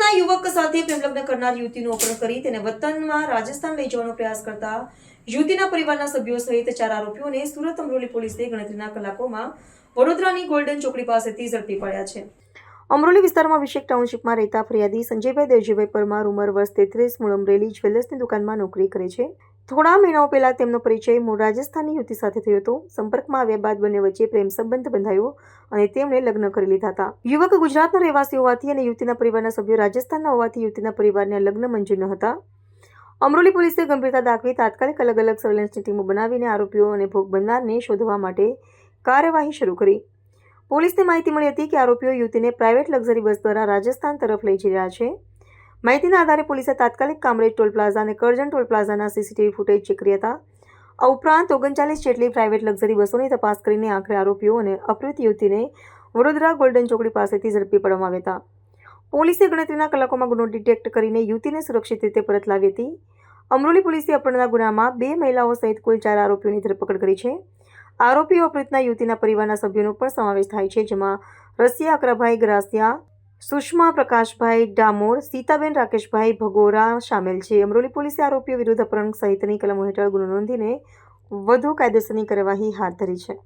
સુરતના યુવક સાથે પ્રેમલગ્ન કરનાર યુવતીનું અપહરણ કરી તેને વતનમાં રાજસ્થાન લઈ જવાનો પ્રયાસ કરતા યુવતીના પરિવારના સભ્યો સહિત 4 આરોપીઓને સુરત અમરોલી પોલીસે ગણતરીના કલાકોમાં વડોદરાની ગોલ્ડન ચોકડી પાસેથી ઝડપી પાડ્યા છે. અમરોલી વિસ્તારમાં અભિષેક ટાઉનશીપમાં રહેતા ફરિયાદી સંજયભાઈ દેવજીભાઈ પરમાર ઉંમર વર્ષ 33 મૂળ અમરેલી જ્વેલર્સની દુકાનમાં નોકરી કરે છે. થોડા મહિનાઓ પહેલા તેમનો પરિચય મૂળ રાજસ્થાનની યુવતી સાથે થયો હતો. સંપર્કમાં આવ્યા બાદ બંને વચ્ચે પ્રેમ સંબંધ બંધાયો અને તેમણે લગ્ન કરી લીધા હતા. યુવક ગુજરાતનો રહેવાસી હોવાથી અને યુવતીના પરિવારના સભ્યો રાજસ્થાનના હોવાથી યુવતીના પરિવારને લગ્ન મંજૂર ન હતા. અમરોલી પોલીસે ગંભીરતા દાખવી તાત્કાલિક અલગ અલગ સર્વેલન્સની ટીમો બનાવીને આરોપીઓ અને ભોગ બનનારને શોધવા માટે કાર્યવાહી શરૂ કરી. પોલીસને માહિતી મળી હતી કે આરોપીઓ યુવતીને પ્રાઇવેટ લક્ઝરી બસ દ્વારા રાજસ્થાન તરફ લઈ જઈ રહ્યા છે. માહિતીના આધારે પોલીસે તાત્કાલિક કામરેજ ટોલ પ્લાઝા અને કરજણ ટોલ પ્લાઝાના સીસીટીવી ફૂટેજ ચેક કર્યા હતા. આ ઉપરાંત 39 જેટલી પ્રાઇવેટ લક્ઝરી બસોની તપાસ કરીને આખરે આરોપીઓ અને અપહૃત યુવતીને વડોદરા ગોલ્ડન ચોકડી પાસેથી ઝડપી પાડવામાં આવ્યા હતા. પોલીસે ગણતરીના કલાકોમાં ગુનો ડિટેક્ટ કરીને યુવતીને સુરક્ષિત રીતે પરત લાવી હતી. અમરોલી પોલીસે અપહરણના ગુનામાં 2 મહિલાઓ સહિત કુલ 4 આરોપીઓની ધરપકડ કરી છે. આરોપીઓ અપહૃતના યુવતીના પરિવારના સભ્યોનો પણ સમાવેશ થાય છે, જેમાં રસિયા અકરાભાઈ ગ્રાસિયા, સુષ્મા પ્રકાશભાઈ ડામોર, સીતાબેન રાકેશભાઈ ભગોરા સામેલ છે. અમરોલી પોલીસે આરોપીઓ વિરુદ્ધ અપહરણ સહિતની કલમો હેઠળ ગુનો નોંધીને વધુ કાયદેસરની કાર્યવાહી હાથ ધરી છે.